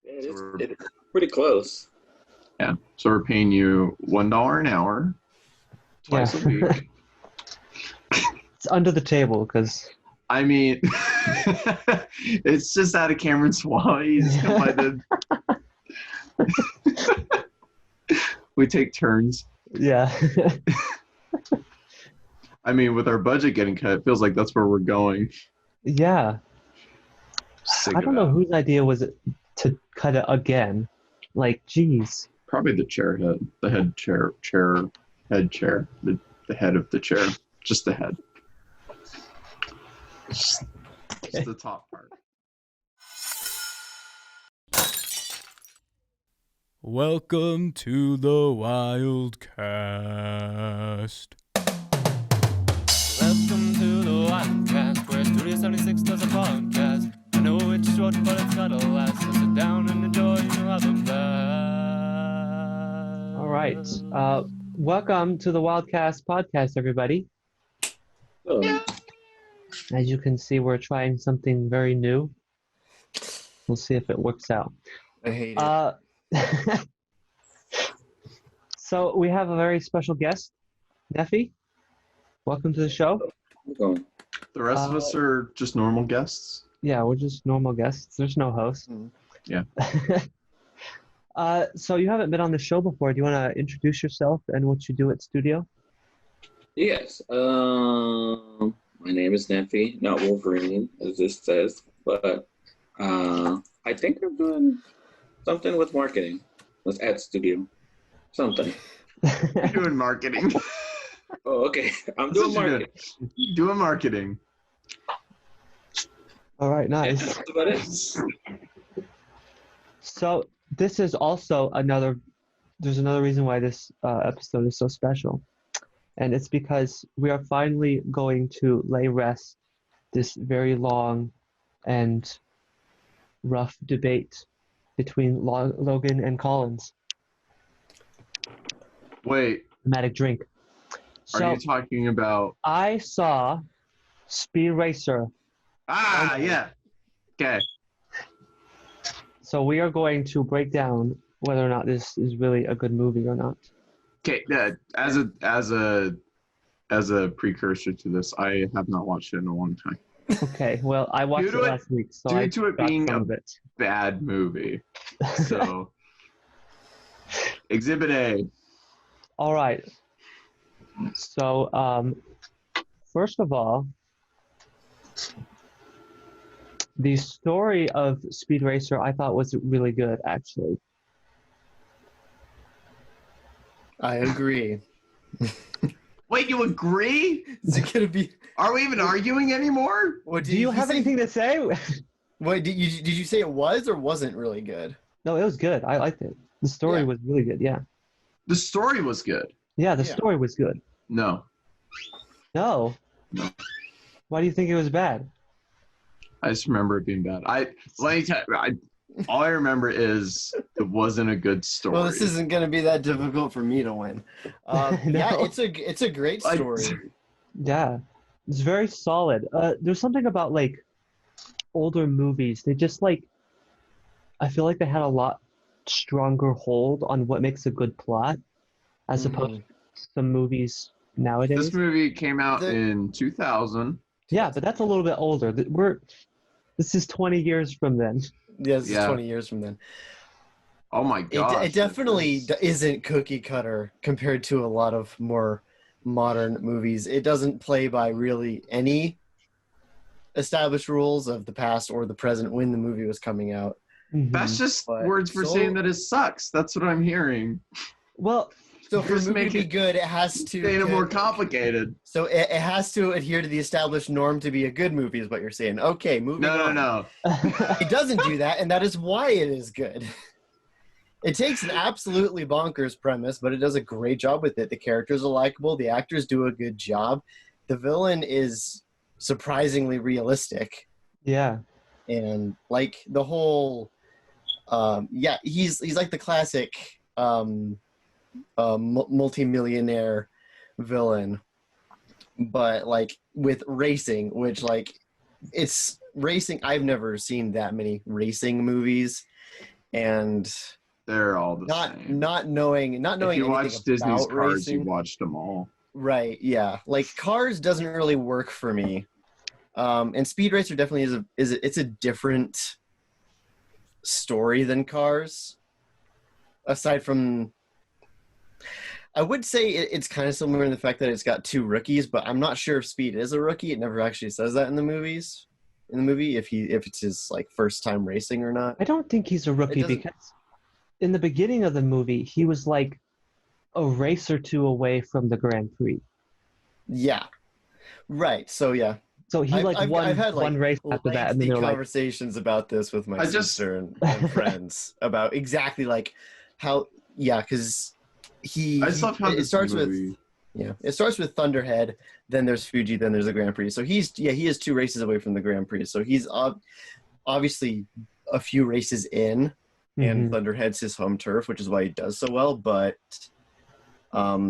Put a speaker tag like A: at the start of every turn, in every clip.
A: It
B: So
A: is
B: we're,
A: it's pretty close.
B: yeah. So we're paying you $1 an hour, twice a week.
C: It's under the table because
B: I mean, it's just out of Cameron's wallet. He's gonna buy the. We take turns.
C: yeah.
B: I mean, with our budget getting cut, it feels like that's where we're going.
C: Yeah.
B: Sick
C: I
B: of
C: don't know
B: that.
C: whose idea was it to cut it again. Like, geez.
B: Probably the chair head, the head chair, head chair, the head of the chair, just the head. Just the top part.
D: Welcome to the Wildcast. Welcome to the Wildcast, where Studio 76 does a podcast. I know it's short, but it's gotta last. So sit down and enjoy, you'll have a blast.
C: All right. Welcome to the Wildcast podcast, everybody.
A: Oh,
C: As you can see, we're trying something very new. We'll see if it works out.
E: I hate it.
C: So we have a very special guest, Neffy. Welcome to the show.
A: okay.
B: The rest of us are just normal guests.
C: Yeah, we're just normal guests. There's no host.
B: Yeah.
C: So you haven't been on the show before. Do you want to introduce yourself and what you do at studio?
A: Yes. My name is Neffy, not Wolverine, as this says, but I think I'm doing something with marketing. Let's add studio. Something.
B: You're doing marketing.
A: Oh, okay. I'm
B: That's
A: doing
B: what you're
A: marketing.
B: Doing marketing.
C: All right, nice.
A: That's about it.
C: So this is also there's another reason why this episode is so special. And it's because we are finally going to lay rest this very long and rough debate between Logan and Collins.
B: Wait,
C: Dramatic drink.
B: are
C: So
B: you talking about?
C: I saw Speed Racer.
B: Yeah. Okay.
C: So we are going to break down whether or not this is really a good movie or not.
B: Okay. As a precursor to this, I have not watched it in a long time.
C: Okay, well, I watched
B: Due
C: it
B: to
C: last week, so
B: due
C: I
B: to it
C: got
B: being
C: some
B: a
C: of it.
B: bad movie. So, Exhibit A.
C: All right. So, first of all, the story of Speed Racer I thought was really good, actually.
E: I agree.
B: Wait, you agree?
E: Is it gonna be?
B: Are we even arguing anymore?
E: What
C: Do you have anything to say?
E: What did you say? It was or wasn't really good?
C: No, it was good. I liked it. The story
E: Yeah.
C: was really good, yeah.
B: The story was good.
C: Yeah, the
E: Yeah.
C: story was good.
B: No.
C: No.
B: No.
C: Why do you think it was bad?
B: I just remember it being bad. All I remember is it wasn't a good story.
E: Well, this isn't gonna be that difficult for me to win.
C: No.
E: Yeah, it's a great
B: Like-
E: story.
C: Yeah, it's very solid. There's something about like older movies. They just I feel like they had a lot stronger hold on what makes a good plot, as opposed to some movies nowadays.
B: This movie came out in 2000.
C: Yeah, but that's a little bit older. This is 20 years from then.
E: Yeah, this is
B: Yeah.
E: 20 years from then.
B: Oh my god!
E: It definitely isn't cookie cutter compared to a lot of more modern movies. It doesn't play by really any established rules of the past or the present when the movie was coming out.
B: That's just
E: But
B: words for
E: so-
B: saying that it sucks. That's what I'm hearing.
C: Well,
E: So for a
B: Just
E: movie
B: make
E: to be
B: it-
E: good, it has to
B: Made it more complicated.
E: So it has to adhere to the established norm to be a good movie, is what you're saying. Okay, moving on.
B: No.
E: It doesn't do that, and that is why it is good. It takes an absolutely bonkers premise, but it does a great job with it. The characters are likable. The actors do a good job. The villain is surprisingly realistic,
C: yeah.
E: and like the whole, he's like the classic multi-millionaire villain, but like with racing, which like it's racing. I've never seen that many racing movies, and
B: They're all the
E: not
B: same.
E: not knowing
B: If you
E: anything
B: watched Disney's
E: about
B: Cars, you
E: racing.
B: watched them all.
E: Right, yeah. Like Cars doesn't really work for me. And Speed Racer definitely it's a different story than Cars. Aside from, I would say it's kind of similar in the fact that it's got two rookies, but I'm not sure if Speed is a rookie. It never actually says that in the movies. In the movie, if it's his like first time racing or not.
C: I don't think he's a rookie
E: doesn't-
C: because in the beginning of the movie, he was like a race or two away from the Grand Prix.
E: Yeah, right. So yeah,
C: So he won
E: I've had
C: one race after that, and then
E: lengthy
C: they're like,
E: conversations about this with my
B: I just-
E: sister and friends about exactly like how because
B: I just love how
E: it
B: this
E: starts
B: movie.
E: it starts with Thunderhead, then there's Fuji, then there's the Grand Prix. So he is 2 races away from the Grand Prix. So he's obviously a few races in, and Thunderhead's his home turf, which is why he does so well. But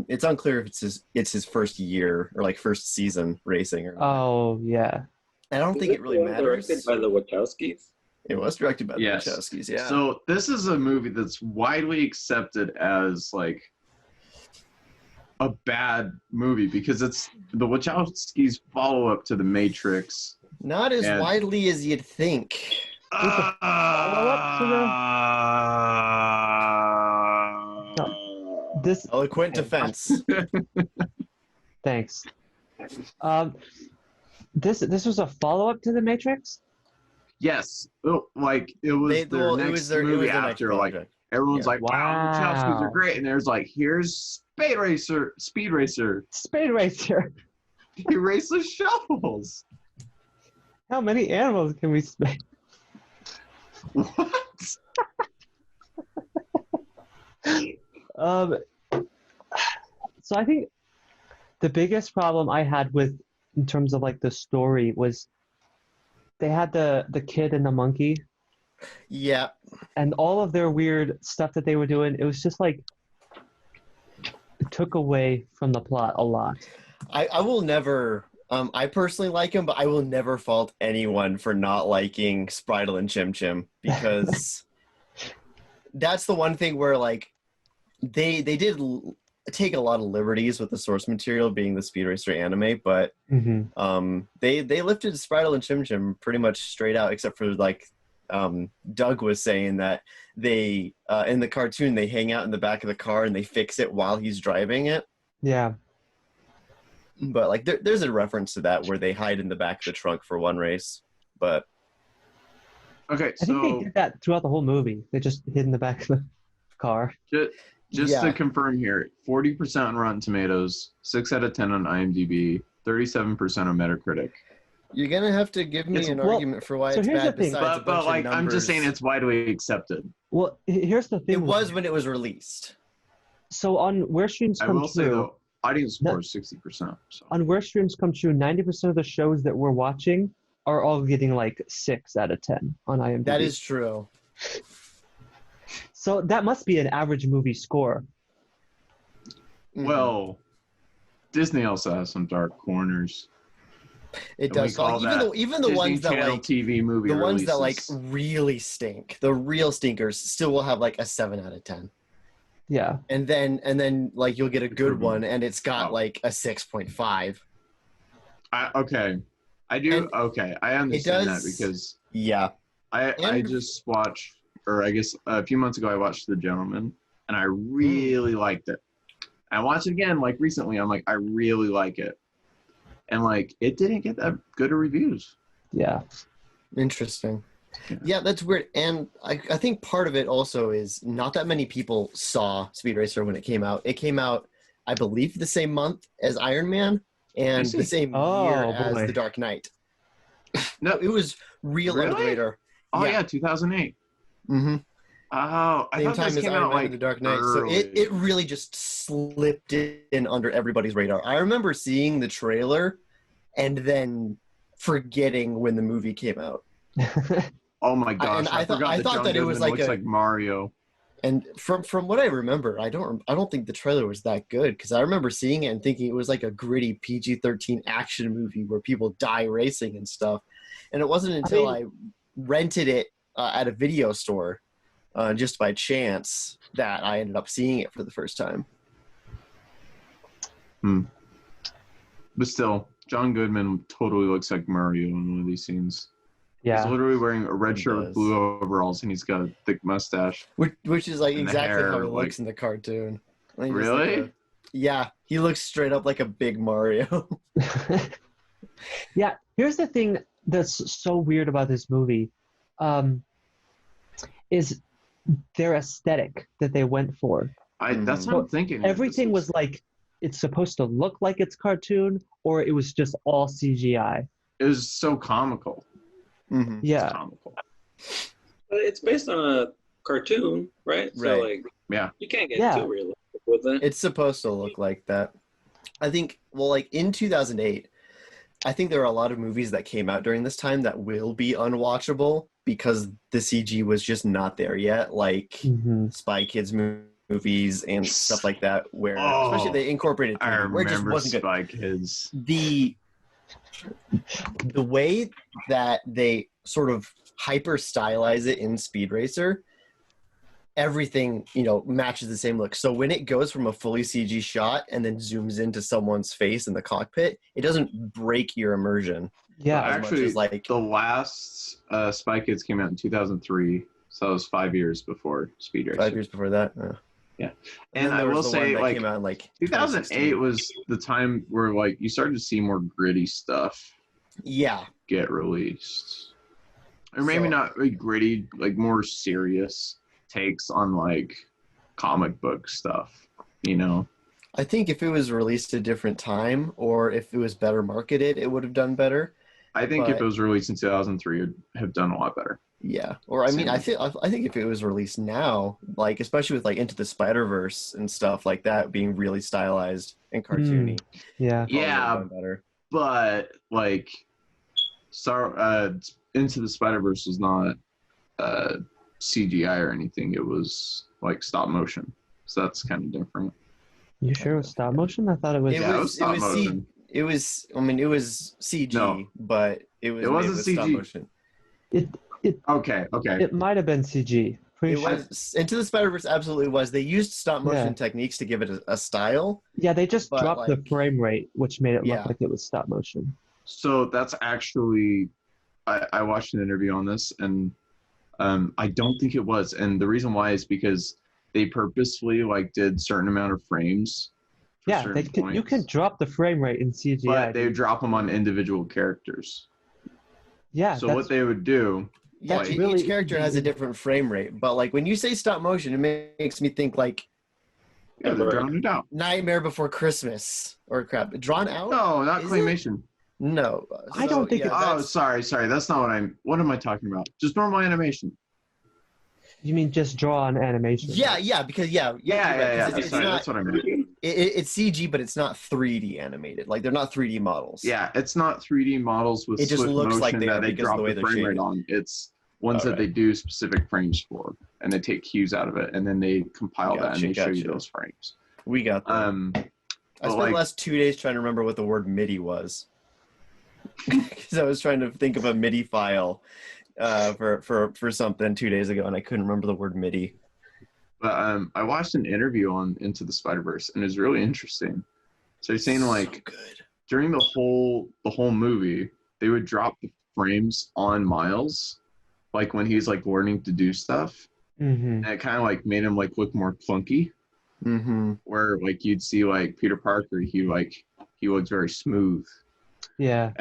E: it's unclear if it's his first year or like first season racing or not.
C: oh yeah.
E: I don't think it really matters.
A: Directed by the Wachowskis.
E: It was directed by the
B: Yes.
E: Wachowskis, yeah.
B: So this is a movie that's widely accepted as like a bad movie because it's the Wachowskis' follow-up to The Matrix.
E: Not as
B: and-
E: widely as you'd think.
C: follow-up to This
E: Eloquent defense.
C: thanks. This was a follow-up to The Matrix.
B: Yes, like it was their next movie after. Like
E: project.
B: everyone's
E: Yeah.
B: like, "Wow, the Wachowskis are great," and there's like, "Here's Speed Racer.
C: Speed Racer.
B: He races shovels."
C: How many animals can we spay?
B: What?
C: So I think the biggest problem I had with, in terms of like the story, was they had the kid and the monkey
E: Yeah.
C: and all of their weird stuff that they were doing. It was just like it took away from the plot a lot.
E: I will never I personally like him, but I will never fault anyone for not liking Spritle and Chim Chim because that's the one thing where like they did take a lot of liberties with the source material being the Speed Racer anime, but they lifted Spritle and Chim Chim pretty much straight out, except for like Doug was saying that they in the cartoon they hang out in the back of the car and they fix it while he's driving it.
C: Yeah.
E: But like there's a reference to that where they hide in the back of the trunk for one race. But
B: Okay,
C: I think they
B: so
C: did that throughout the whole movie. They just hid in the back of the car.
B: just
E: Yeah.
B: to confirm here, 40% on Rotten Tomatoes, 6 out of 10 on IMDb, 37% on Metacritic.
E: you're gonna have to give me an argument for why
C: so
E: it's
C: here's
E: bad
C: the thing.
E: besides a
B: But
E: bunch
B: like
E: of
B: I'm
E: numbers.
B: just saying it's widely accepted.
C: Well, here's the thing.
E: It
C: with
E: was when it was released.
C: So on Where Streams
B: I
C: Come
B: will say
C: True,
B: though, audience
C: No.
B: score is 60%. So.
C: on Where Streams Come True, 90% of the shows that we're watching are all getting like 6 out of 10 on IMDb.
E: That is true.
C: So that must be an average movie score.
E: Mhm.
B: Well, Disney also has some dark corners.
E: It
B: and we
E: does.
B: call
E: Like,
B: that
E: even the
B: Disney
E: ones that
B: Channel
E: like
B: TV movie
E: the ones that like
B: releases.
E: really stink, the real stinkers still will have like a 7 out of 10.
C: Yeah.
E: And then like you'll get a good one and it's got
B: Oh.
E: like a 6.5.
B: Okay, I do.
E: And
B: Okay, I understand that
E: does-
B: because
E: Yeah.
B: I
E: And-
B: just watched, or I guess a few months ago I watched The Gentleman, and I really liked it. I watched it again like recently. I'm like, I really like it, and like it didn't get that good of reviews.
C: Yeah.
E: Interesting.
B: Yeah.
E: Yeah, that's weird. And I think part of it also is not that many people saw Speed Racer when it came out. It came out, I believe, the same month as Iron Man and
B: see.
E: the same
C: Oh,
E: year as
C: boy.
E: The Dark Knight.
B: No,
E: It was real under the
B: Really?
E: radar.
B: oh
E: yeah.
B: yeah, 2008.
E: Mm-hmm.
B: Oh, I
E: Same
B: thought
E: time
B: this
E: as
B: came
E: Iron
B: out
E: Man
B: like
E: and The Dark Knight. So
B: early.
E: it really just slipped in under everybody's radar. I remember seeing the trailer and then forgetting when the movie came out.
B: Oh my gosh,
E: and I thought-
B: forgot
E: I
B: that
E: thought
B: John
E: that it was
B: Goodman
E: like
B: looks
E: a-
B: like Mario.
E: And from what I remember, I don't think the trailer was that good because I remember seeing it and thinking it was like a gritty PG-13 action movie where people die racing and stuff. And it wasn't until I rented it at a video store just by chance that I ended up seeing it for the first time.
B: But still, John Goodman totally looks like Mario in one of these scenes. He's
C: Yeah.
B: literally wearing a red
E: He
B: shirt
E: does.
B: with blue overalls, and he's got a thick mustache.
E: Which is like
B: And the
E: exactly how
B: hair,
E: he
B: like-
E: looks in the cartoon. Like, just
B: Really?
E: like yeah, he looks straight up like a big Mario.
C: Yeah. Here's the thing that's so weird about this movie, is their aesthetic that they went for.
B: That's what I'm thinking.
C: Everything was like it's supposed to look like it's cartoon, or it was just all CGI.
B: It was so comical.
E: Mhm.
C: Yeah.
B: It's comical.
A: But it's based on a cartoon, right? So
E: Right.
A: like,
B: Yeah.
A: you can't get
C: Yeah.
A: too realistic with it.
E: It's supposed to look like that. I think, well, like in 2008, I think there are a lot of movies that came out during this time that will be unwatchable because the CG was just not there yet, like
C: Mhm.
E: Spy Kids movies and stuff like that, where
B: Oh,
E: especially they incorporated
B: I
E: 3D, where it just
B: remember
E: wasn't good.
B: Spy Kids.
E: The way that they sort of hyper stylize it in Speed Racer, everything matches the same look. So when it goes from a fully CG shot and then zooms into someone's face in the cockpit, it doesn't break your immersion
C: Yeah.
E: as
B: Actually,
E: much as like
B: The last Spy Kids came out in 2003, so that was 5 years before Speed Racer.
E: 5 years before that.
B: Yeah.
E: And
B: And
E: then
B: I
E: there was
B: will
E: the
B: say,
E: one that
B: like,
E: came out in like
B: 2008
E: 2016.
B: was the time where like you started to see more gritty stuff
E: Yeah,
B: get released, or maybe
E: So-
B: not like gritty, like more serious takes on like comic book stuff.
E: I think if it was released at a different time or if it was better marketed, it would have done better.
B: I think if
E: But-
B: it was released in 2003, it'd have done a lot better.
E: Yeah, or I mean, I think if it was released now, like especially with like Into the Spider-Verse and stuff like that being really stylized and cartoony,
C: Yeah.
E: probably would have
B: Yeah,
E: done better.
B: but like, Into the Spider-Verse was not CGI or anything. It was like stop motion, so that's kind of different.
C: You sure it was stop motion? I thought it was.
E: It
B: Yeah, it
E: was-
B: was stop
E: it was C-
B: motion.
E: It was, I mean, it was CG,
B: No.
E: but it was
B: It wasn't
E: made with stop
B: CG.
E: motion.
B: Okay.
C: It might have been CG. Pretty
E: It
C: sure.
E: was Into the Spider-Verse absolutely was. They used stop motion
C: Yeah.
E: techniques to give it a style.
C: Yeah, they just
E: But,
C: dropped the
E: like-
C: frame rate, which made it
E: Yeah.
C: look like it was stop motion.
B: So that's actually, I watched an interview on this, and I don't think it was. And the reason why is because they purposefully like did certain amount of frames. For
C: Yeah,
B: certain
C: you can
B: points,
C: drop the frame rate in CGI.
B: but they drop them on individual characters.
C: yeah,
B: So
C: that's,
B: what they would do,
E: Yeah,
B: Like-
E: each character has a different frame rate, but like when you say stop motion, it makes me think like
B: yeah, they're drawing it out.
E: Nightmare Before Christmas or crap. Drawn out?
B: No, not
E: Is it?
B: claymation.
E: No.
C: I don't think
B: Oh, sorry. That's not what am I talking about? Just normal animation.
C: you mean just draw on animation?
E: Yeah, because you're right, 'cause It's,
B: Sorry,
E: not,
B: that's what I meant.
E: it's CG, but it's not 3D animated. Like they're not 3D models.
B: Yeah, it's not 3D models with
E: It just
B: swift
E: looks
B: motion
E: like they
B: that
E: are
B: they
E: because of
B: drop
E: the way
B: the
E: they're
B: frame rate
E: shaded.
B: on. It's ones that
E: Alright.
B: they do specific frames for, and they take cues out of it, and then they compile that and they show you
E: Gotcha.
B: those frames.
E: We got that. I
B: But
E: spent
B: like-
E: the last 2 days trying to remember what the word MIDI was. Because I was trying to think of a MIDI file for something 2 days ago, and I couldn't remember the word MIDI.
B: But I watched an interview on Into the Spider-Verse, and it was really interesting. So you're saying like
E: so good.
B: during the whole movie, they would drop the frames on Miles, like when he's like learning to do stuff,
C: Mm-hmm.
B: and it kind of like made him like look more clunky.
E: Mm-hmm.
B: Where like you'd see like Peter Parker, he looks very smooth,
C: Yeah.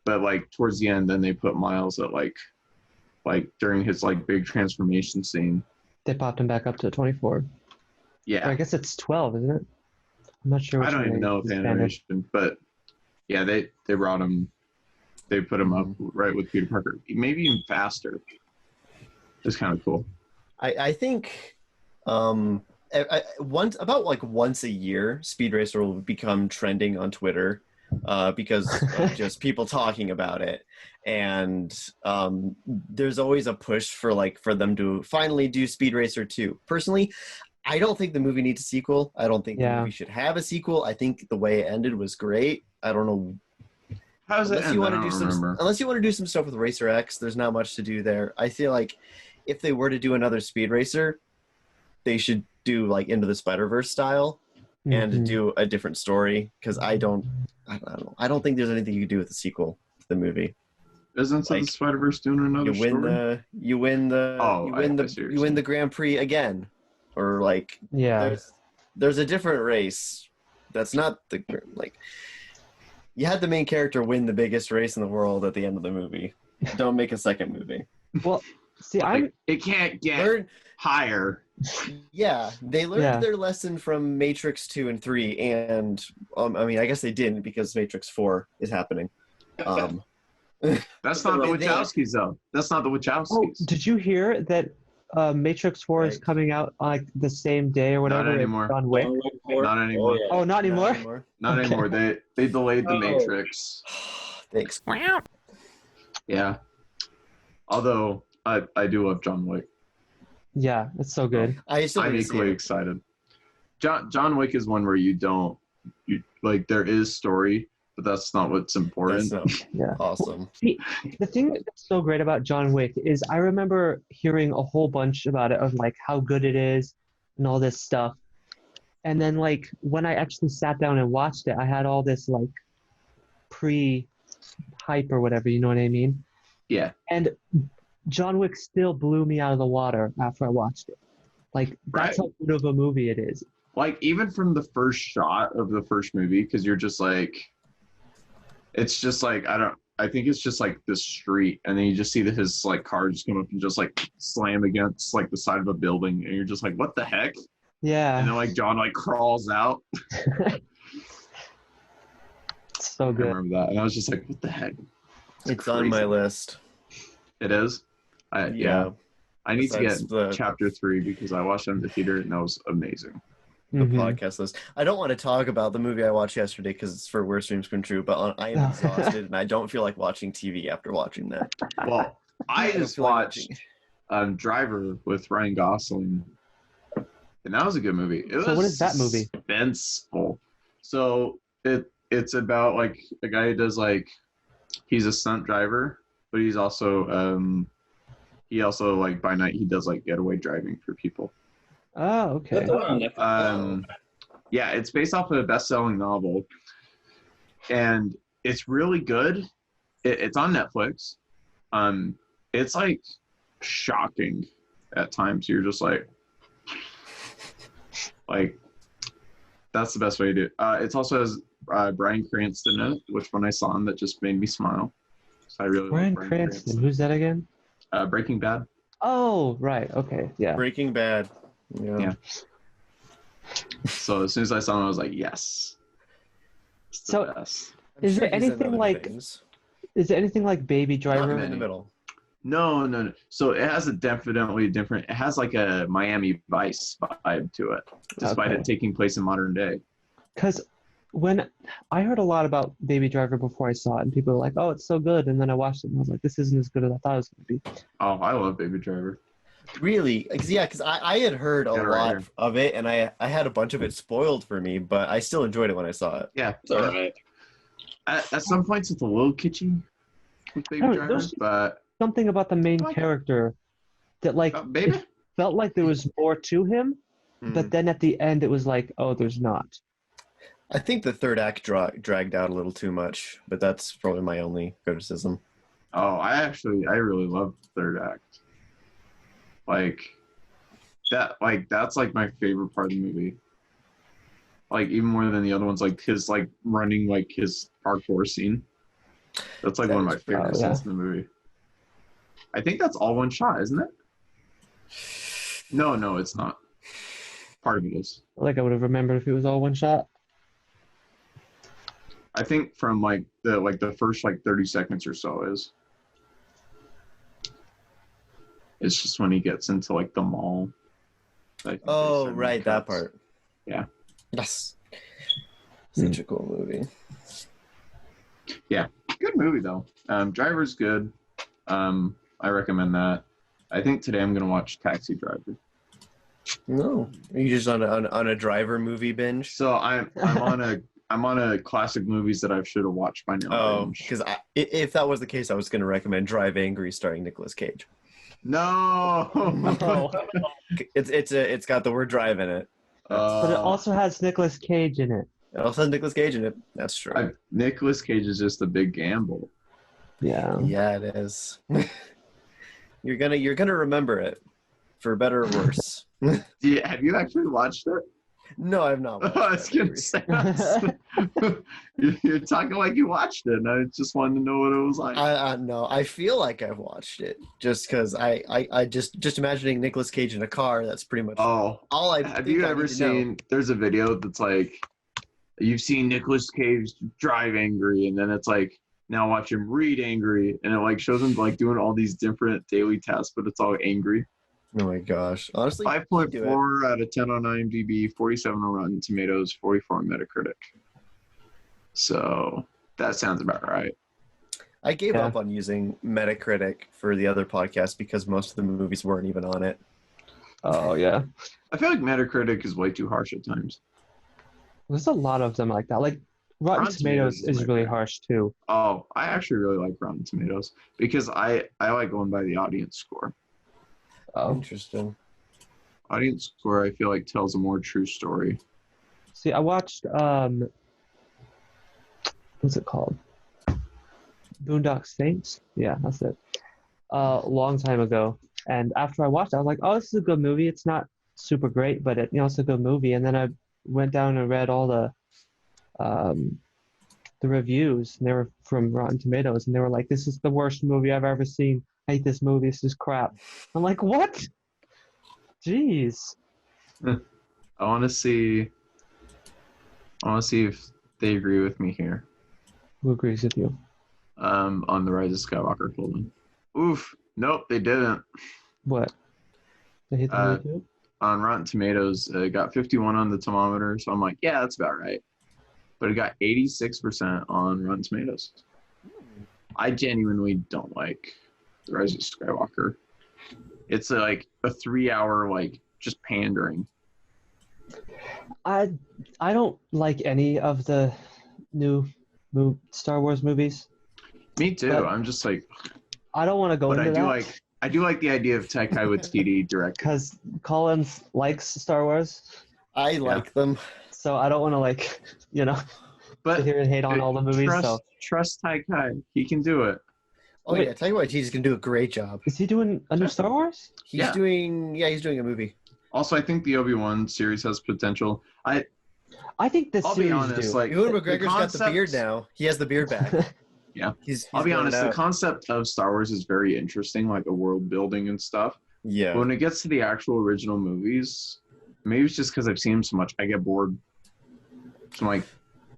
B: but like towards the end, then they put Miles at like during his like big transformation scene.
C: They popped him back up to 24. Or I
B: Yeah,
C: guess it's 12, isn't it? I'm not sure.
B: I
C: which
B: don't
C: one
B: even know if
C: is
B: the
C: Spanish.
B: animation, but yeah, they brought him, they put him up right with Peter Parker, maybe even faster. It's kind of cool.
E: I think once a year, Speed Racer will become trending on Twitter because of just people talking about it, and there's always a push for them to finally do Speed Racer 2. Personally, I don't think the movie needs a sequel. I don't think the
C: Yeah.
E: movie should have a sequel. I think the way it ended was great. I don't know.
B: How's it
E: Unless
B: end?
E: you
B: I
E: want to
B: don't
E: do
B: remember.
E: unless you want to do some stuff with Racer X, there's not much to do there. I feel like if they were to do another Speed Racer, they should do like Into the Spider-Verse style and
C: Mhm.
E: do a different story, because I don't know. I don't think there's anything you can do with the sequel to the movie.
B: Isn't the
E: like,
B: Spider-Verse doing another
E: You win
B: story?
E: you win the Grand Prix again, or like
C: Yeah.
E: there's a different race that's not the like. You had the main character win the biggest race in the world at the end of the movie. Don't make a second movie.
C: Well, see,
B: Like, it can't get
E: Learn,
B: higher.
E: yeah, they learned their lesson from Matrix 2 and 3, and I mean, I guess they didn't, because Matrix 4 is happening.
B: That's not the Wachowskis, though. That's not the
C: Oh,
B: Wachowskis.
C: did you hear that Matrix 4 is
E: Right.
C: coming out like the same day or whatever?
B: Not
C: as
B: anymore.
C: John Wick.
B: Not anymore.
A: yeah.
C: Oh, not anymore?
B: Not
C: Okay.
B: anymore. They delayed the
A: Oh.
B: Matrix.
E: Thanks.
B: Yeah. Although I do love John Wick.
C: Yeah, it's so good.
E: I still
B: I'm
E: need to see
B: equally
E: it.
B: excited. John Wick is one where you like, there is story, but that's not what's important.
E: That's
C: Yeah.
E: awesome.
C: See, the thing that's so great about John Wick is I remember hearing a whole bunch about it, of like how good it is and all this stuff. And then like when I actually sat down and watched it, I had all this like pre-hype or whatever, you know what I mean?
B: Yeah.
C: And John Wick still blew me out of the water after I watched it. Like that's
B: Right.
C: how good of a movie it is.
B: Like, even from the first shot of the first movie, because you're just like, it's just like, I think it's just like the street, and then you just see his like car just come up and just like slam against like the side of a building, and you're just like, what the heck?
C: Yeah.
B: And then like John like crawls out.
C: So
B: I
C: good.
B: remember that, and I was just like, what the heck?
E: It's on my list.
B: It is.
E: Yeah.
B: I need to
E: Besides
B: get
E: the-
B: chapter 3 because I watched it in the theater and that was amazing.
E: The
C: Mhm.
E: podcast list. I don't want to talk about the movie I watched yesterday because it's for Worst Dreams Come True, but I am exhausted and I don't feel like watching TV after watching that.
B: Well, I
E: don't
B: just
E: feel like
B: watched Driver with Ryan Gosling, and that was a good movie. It
C: So
B: was
C: what is that movie?
B: Suspenseful. So it's about like a guy who does like, he's a stunt driver, but he's also he also like by night he does like getaway driving for people.
C: Oh, okay.
A: That's the one on Netflix.
B: Yeah, it's based off of a best-selling novel, and it's really good. It's on Netflix. It's like shocking at times. You're just like that's the best way to do it. It also has Bryan Cranston in it, which when I saw him, that just made me smile. So I really
C: Bryan
B: like
C: Cranston. Who's that again?
B: Breaking Bad.
C: Oh, right. Okay. Yeah.
E: Breaking Bad.
B: Yeah. So as soon as I saw him, I was like, yes. It's the
C: So-
B: best.
E: I'm
C: Is
E: sure
C: there
E: he's in
C: anything
E: other
C: like-
E: things.
C: Is it anything like Baby
E: Not
C: Driver?
E: in the middle.
B: No. So it has definitely different. It has like a Miami Vice vibe to it, despite
C: Okay.
B: it taking place in modern day.
C: Because when I heard a lot about Baby Driver before I saw it, and people were like, "Oh, it's so good," and then I watched it and I was like, "This isn't as good as I thought it was going to be."
B: Oh, I love Baby Driver.
E: Really? Yeah, because I had heard a
B: Got it right
E: lot
B: here.
E: of it, and I had a bunch of it spoiled for me, but I still enjoyed it when I saw it.
B: Yeah,
A: It's all right.
B: At some points it's a little kitschy with Baby
C: No,
B: Driver,
C: there's-
B: but
C: Something about the main
B: Okay.
C: character that like
B: Baby.
C: it felt like there was more to him, but then at the end it was like, "Oh, there's not."
E: I think the third act dragged out a little too much, but that's probably my only criticism.
B: Oh, I really love the third act. That's like my favorite part of the movie. Like even more than the other ones, like his like running like his parkour scene. That's like
E: That
B: one of my
E: is pretty
B: favorite
C: cool.
B: scenes in the movie. I think that's all one shot, isn't it? No, it's not. Part of it is.
C: Like I would have remembered if it was all one shot.
B: I think from like the first like 30 seconds or so is. It's just when he gets into like the mall. I think
E: Oh,
B: there's
E: right, that
B: cuts.
E: part.
B: Yeah.
E: Yes. Such a cool movie.
B: Good movie though. Driver's good. I recommend that. I think today I'm gonna watch Taxi Driver.
E: No, are you just on a driver movie binge?
B: So I'm on a classic movies that I should have watched by now.
E: Oh,
B: binge.
E: because if that was the case, I was going to recommend Drive Angry, starring Nicolas Cage.
B: No.
C: No.
E: It's got the word drive in it.
C: But it also has Nicolas Cage in it.
E: It also has Nicolas Cage in it. That's true.
B: Nicolas Cage is just a big gamble.
C: Yeah.
E: Yeah, it is. You're gonna remember it, for better or worse.
B: Have you actually watched it?
E: No, I've not. Watched
B: I was
E: that
B: gonna
E: movie.
B: say, you're talking like you watched it, and I just wanted to know what it was like.
E: No, I feel like I've watched it just because I just imagining Nicolas Cage in a car. That's pretty much all I.
B: Have you ever seen? There's a video that's like, you've seen Nicolas Cage drive angry, and then it's like, now watch him read angry, and it like shows him like doing all these different daily tasks, but it's all angry.
E: Oh my gosh! Honestly,
B: 5.4 out of 10 on IMDb, 47 on Rotten Tomatoes, 44 on Metacritic. So that sounds about right.
E: I gave up on using Metacritic for the other podcast because most of the movies weren't even on it.
C: Oh yeah.
B: I feel like Metacritic is way too harsh at times.
C: There's a lot of them like that. Like Rotten Tomatoes is really harsh too.
B: Oh, I actually really like Rotten Tomatoes because I like going by the audience score.
C: Oh.
E: Interesting.
B: Audience score, I feel like, tells a more true story.
C: See, I watched what's it called? Boondock Saints? Yeah, that's it. A long time ago. And after I watched it, I was like, oh, this is a good movie. It's not super great, but it's a good movie. And then I went down and read all the reviews, and they were from Rotten Tomatoes, and they were like, this is the worst movie I've ever seen. I hate this movie. This is crap. I'm like, what? Jeez.
B: I want to see if they agree with me here.
C: Who agrees with you?
B: On the Rise of Skywalker Colon. Oof. Nope, they didn't.
C: What? They hate the movie too?
B: On Rotten Tomatoes, it got 51 on the thermometer, so I'm like, yeah, that's about right. But it got 86% on Rotten Tomatoes. I genuinely don't like The Rise of Skywalker. It's like a 3-hour like just pandering.
C: I don't like any of the new Star Wars movies.
B: Me too.
C: But
B: I'm just like,
C: I don't want to go
B: but
C: into that.
B: I do like the idea of Taika Waititi directing.
C: Because Collins likes Star Wars,
E: I like them.
C: so I don't want to
B: But
C: sit here and hate on all the movies.
B: Trust Taika. He can do it.
E: Oh
C: Wait.
E: yeah, tell you what, he's gonna do a great job.
C: Is he doing a new Star Wars?
E: He's doing a movie.
B: Also, I think the Obi-Wan series has potential.
C: I think this
B: I'll
C: series
B: be honest,
C: do.
B: like
E: Ewan McGregor's got
B: concept-
E: the beard now. He has the beard back.
B: Yeah.
E: He's
B: I'll be
E: growing
B: honest, the
E: out.
B: concept of Star Wars is very interesting, like the world building and stuff.
E: Yeah.
B: But when it gets to the actual original movies, maybe it's just because I've seen them so much, I get bored. So I'm like,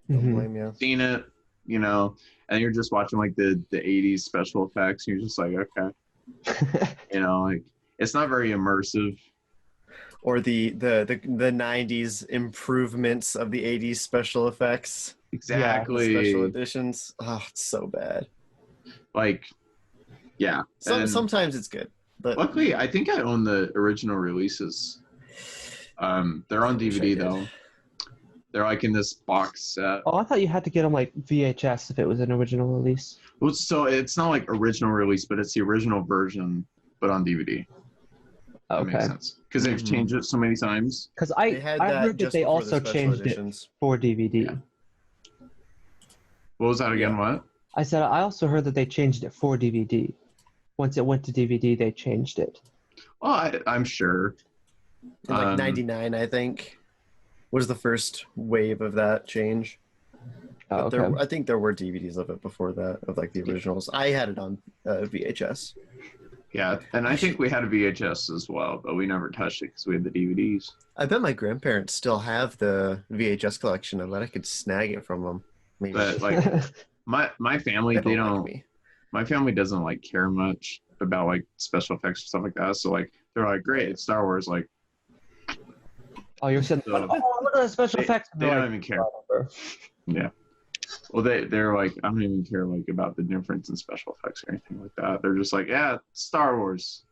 E: Don't
C: Mhm.
E: blame you.
B: seen it, and you're just watching like the 80s special effects, and you're just like, okay. Like it's not very immersive.
E: Or the 90s improvements of the 80s special effects.
B: Exactly.
E: Special editions. Oh, it's so bad.
B: Like, yeah. And
E: Sometimes it's good. But
B: luckily, I think I own the original releases. They're on
E: I wish I
B: DVD
E: did.
B: though. They're like in this box set.
C: Oh, I thought you had to get them like VHS if it was an original release.
B: Well, so it's not like original release, but it's the original version, but on DVD. That makes
C: Okay.
B: sense. Because they've changed it so many times.
C: Because
E: They
C: I
E: had
C: heard that
E: just
C: they
E: before the
C: also
E: special
C: changed
E: editions.
C: it for DVD.
B: Yeah. What was that again?
E: Yeah.
B: What?
C: I said I also heard that they changed it for DVD. Once it went to DVD, they changed it.
B: Well, I'm sure.
E: In like
B: Um,
E: 99, I think, was the first wave of that change.
C: Oh,
E: But
C: okay.
E: I think there were DVDs of it before that, of like the originals. I had it on VHS.
B: Yeah, and I think we had a VHS as well, but we never touched it because we had the DVDs.
E: I bet my grandparents still have the VHS collection. I bet I could snag it from them. Maybe.
B: But like my family,
E: They
B: they
E: don't like
B: don't.
E: me.
B: My family doesn't like care much about like special effects and stuff like that. So like they're like, great, it's Star Wars. Like
C: Oh, you're sitting there,
B: So-
C: oh, look at the special
B: they,
C: effects.
B: they
C: They're
B: don't
C: like,
B: even care.
C: whatever.
B: Yeah. Well, they're like, I don't even care like about the difference in special effects or anything like that. They're just like, yeah, it's Star Wars.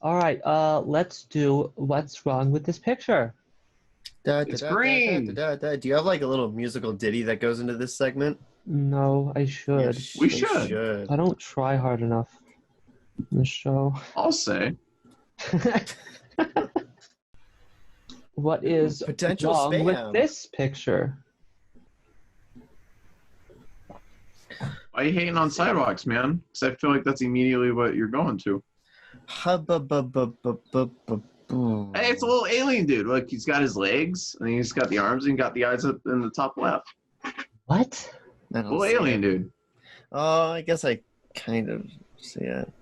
C: All right, let's do what's wrong with this picture.
E: Da,
B: It's green.
E: Do you have like a little musical ditty that goes into this segment?
C: No, I should.
B: We should.
C: I don't try hard enough in the show.
B: I'll say.
C: What is
E: Potential
C: wrong
E: spam.
C: with this picture?
B: Why are you hating on sidewalks, man? Because I feel like that's immediately what you're going to. Hey, it's a little alien dude. Look, he's got his legs, and he's got the arms, and he's got the eyes up in the top left.
C: What?
B: Little alien dude.
E: Oh, I guess I kind of see it.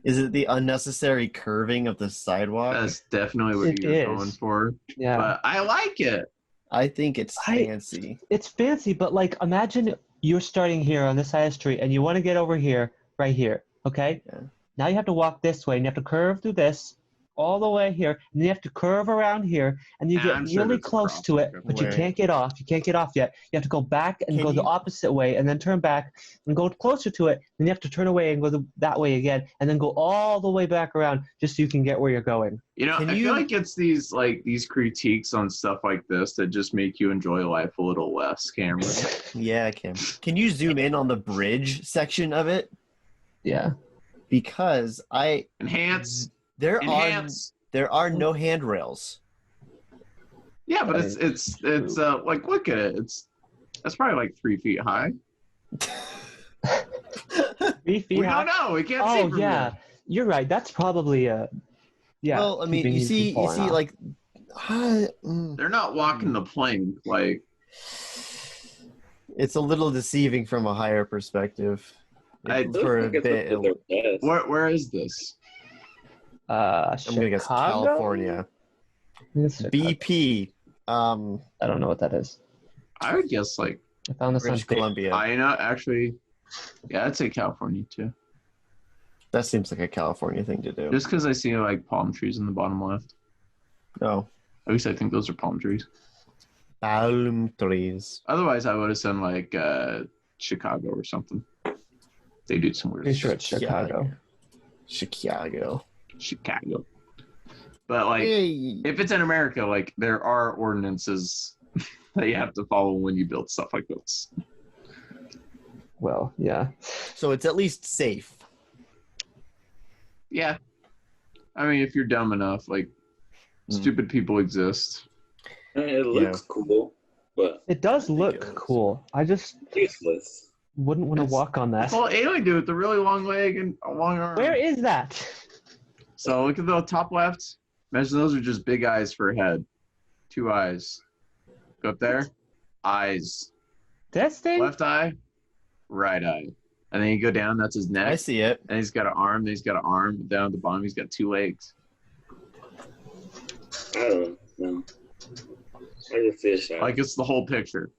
E: Is it the unnecessary curving of the sidewalk?
B: That's definitely what
C: It
B: you're
C: is.
B: going for.
C: Yeah.
B: But I like it.
E: I think it's fancy.
C: It's fancy, but like imagine you're starting here on this side of the street and you want to get over here, right here, okay?
E: Yeah.
C: Now you have to walk this way and you have to curve through this all the way here, and then you have to curve around here, and you
B: Yeah,
C: get
B: I'm sure
C: really
B: that's a
C: close to it,
B: crosswalk.
C: but you
E: Wait.
C: can't get off. You can't get off yet. You have to go back and
E: Can
C: go the
E: you-
C: opposite way, and then turn back and go closer to it. Then you have to turn away and go that way again, and then go all the way back around just so you can get where you're going.
B: You know,
E: Can
B: I
E: you-
B: feel like it's these critiques on stuff like this that just make you enjoy life a little less, Cameron.
E: Yeah, Kim. Can you zoom in on the bridge section of it?
C: Yeah.
E: Because
B: Enhance.
E: there are no handrails.
B: Yeah, but it's like, look at it. That's probably like 3 feet high.
C: 3 feet
B: We
C: high.
B: don't know. We can't see
C: Oh
B: from
C: yeah,
B: here.
C: you're right. That's probably yeah.
E: Well, I mean,
C: keeping
E: you see,
C: from falling off.
E: like,
B: They're not walking the plank. Like,
E: it's a little deceiving from a higher perspective.
B: I
A: It looks
E: For a
A: like it's
E: bit,
A: up to their best.
B: where is this?
E: I'm gonna guess
C: Chicago?
E: California.
C: It's Chicago.
E: BP.
C: I don't know what that is.
B: I would guess like
C: I found this on
E: British
C: Facebook.
E: Columbia.
B: I know actually. Yeah, I'd say California too.
E: That seems like a California thing to do.
B: Just because I see like palm trees in the bottom left.
E: No.
B: At least I think those are palm trees.
E: Palm trees.
B: Otherwise, I would have said like Chicago or something. They do some weird.
C: Pretty sure it's Chicago.
E: Chicago.
B: Chicago. But like,
E: Hey.
B: if it's in America, like there are ordinances that you have to follow when you build stuff like this.
C: Well, yeah.
E: So it's at least safe.
B: Yeah. I mean, if you're dumb enough, like stupid people exist.
A: It looks cool, but
C: It does
E: think
C: look
E: it looks-
C: cool. I just
A: useless.
C: wouldn't want to
B: It's-
C: walk on that.
B: It's all alien dude with a really long leg and a long arm.
C: Where is that?
B: So look at the top left. Imagine those are just big eyes for a head. 2 eyes. Go up there. Eyes.
C: This thing?
B: Left eye. Right eye. And then you go down. That's his neck.
E: I see it.
B: And he's got an arm. Then he's got an arm. Down at the bottom, he's got 2 legs.
A: I don't know. I just see a shot.
B: Like it's the whole picture.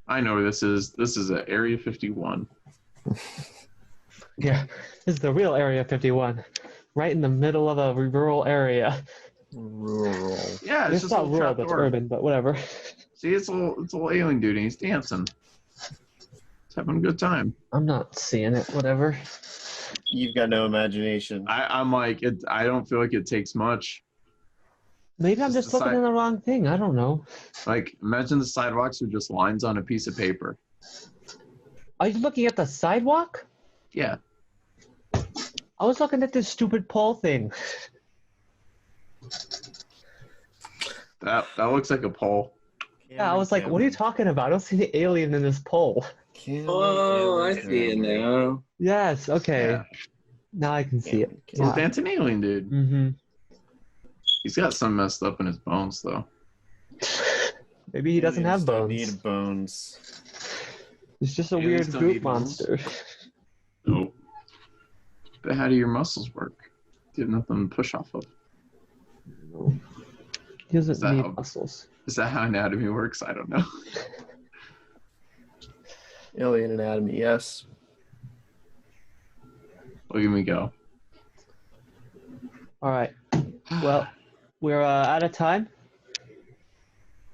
B: I know where this is. This is at Area 51.
C: Yeah. This is the real Area 51. Right in the middle of a rural area.
E: Rural.
B: Yeah, it's
C: It's
B: just a
C: not
B: little
C: rural,
B: trap
C: but it's
B: door.
C: urban, but whatever.
B: See, it's a little alien dude, and he's dancing. He's having a good time.
C: I'm not seeing it, whatever.
E: You've got no imagination.
B: I'm like, I don't feel like it takes much.
C: Maybe I'm
B: Just
C: just
B: the
C: looking
B: side-
C: at the wrong thing. I don't know.
B: Like, imagine the sidewalks are just lines on a piece of paper.
C: Are you looking at the sidewalk?
B: Yeah.
C: I was looking at this stupid pole thing.
B: That looks like a pole.
C: Yeah, I was like, what are you talking about? I don't see the alien in this pole.
A: Oh, I see it now.
C: Yes, okay.
B: Yeah.
C: Now I can see it.
B: It's a dancing alien dude.
C: Mm-hmm.
B: He's got some messed up in his bones, though.
C: Maybe he doesn't have bones.
E: Need bones.
C: It's just a
B: Aliens
C: weird
B: don't
C: goop
B: need bones.
C: monster.
B: Nope. But how do your muscles work? You have nothing to push off of.
C: He doesn't
B: Is that
C: need
B: how-
C: muscles.
B: Is that how anatomy works? I don't know.
E: Alien anatomy, yes.
B: Look at me go.
C: All right. Well, we're out of time.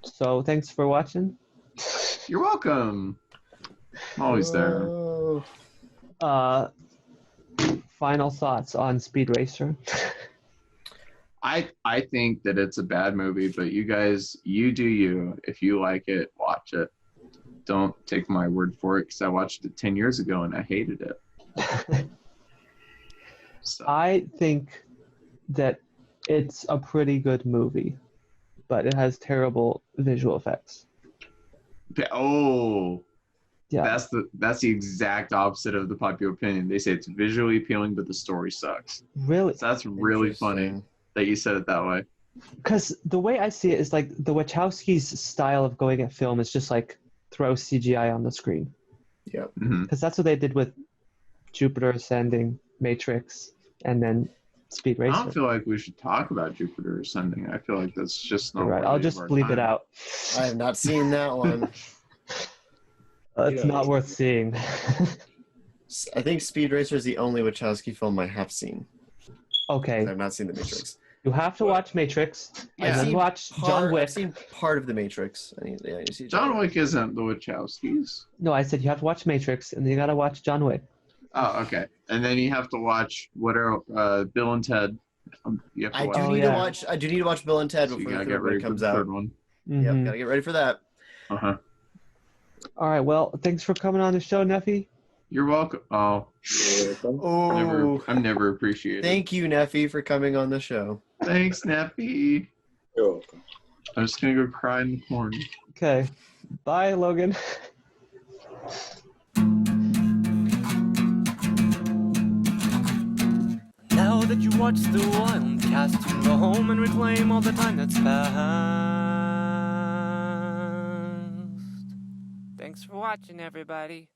C: So thanks for watching.
B: You're welcome. I'm always there.
E: Oh.
C: final thoughts on Speed Racer?
B: I think that it's a bad movie, but you guys, you do you. If you like it, watch it. Don't take my word for it, because I watched it 10 years ago and I hated it. So.
C: I think that it's a pretty good movie, but it has terrible visual effects.
B: Oh,
C: Yeah.
B: that's the exact opposite of the popular opinion. They say it's visually appealing, but the story sucks.
C: Really?
B: So that's really funny that you said it that way.
C: Because the way I see it is like the Wachowskis' style of going at film is just like throw CGI on the screen.
E: Yep.
B: Mm-hmm.
C: Because that's what they did with Jupiter Ascending, Matrix, and then Speed Racer.
B: I don't feel like we should talk about Jupiter Ascending. I feel like that's just not
C: You're right.
B: worthy
C: I'll
B: of
C: just
B: our
C: bleep it
B: time.
C: out.
E: I have not seen that one.
C: It's not worth seeing.
E: I think Speed Racer is the only Wachowski film I have seen.
C: Okay.
E: I have not seen The Matrix.
C: You have to watch Matrix,
B: Yeah.
C: and then watch John Wick.
E: I've seen part of The Matrix. I need to see
B: John Wick isn't the Wachowskis.
C: No, I said you have to watch Matrix, and then you gotta watch John Wick.
B: Oh, okay. And then you have to watch Bill and Ted. You have to
E: I
B: watch.
E: do
C: Oh,
E: need
C: yeah.
E: to watch. I do need to watch Bill and Ted
B: So you
E: before
B: gotta
E: the
B: get
E: third one
B: ready for
E: comes
B: the
E: out.
B: third one.
C: Mhm.
E: Yep, gotta get ready for that.
B: Uh huh.
C: All right. Well, thanks for coming on the show, Neffy.
B: You're welcome. Oh,
E: Oh,
B: I'm never appreciated.
E: thank you, Neffy, for coming on the show.
B: Thanks, Nappy.
A: You're welcome.
B: I'm just gonna go cry in the corner.
C: Okay. Bye, Logan.
D: Now that you watched the Wildcast, you can go home and reclaim all the time that's passed. Thanks for watching, everybody.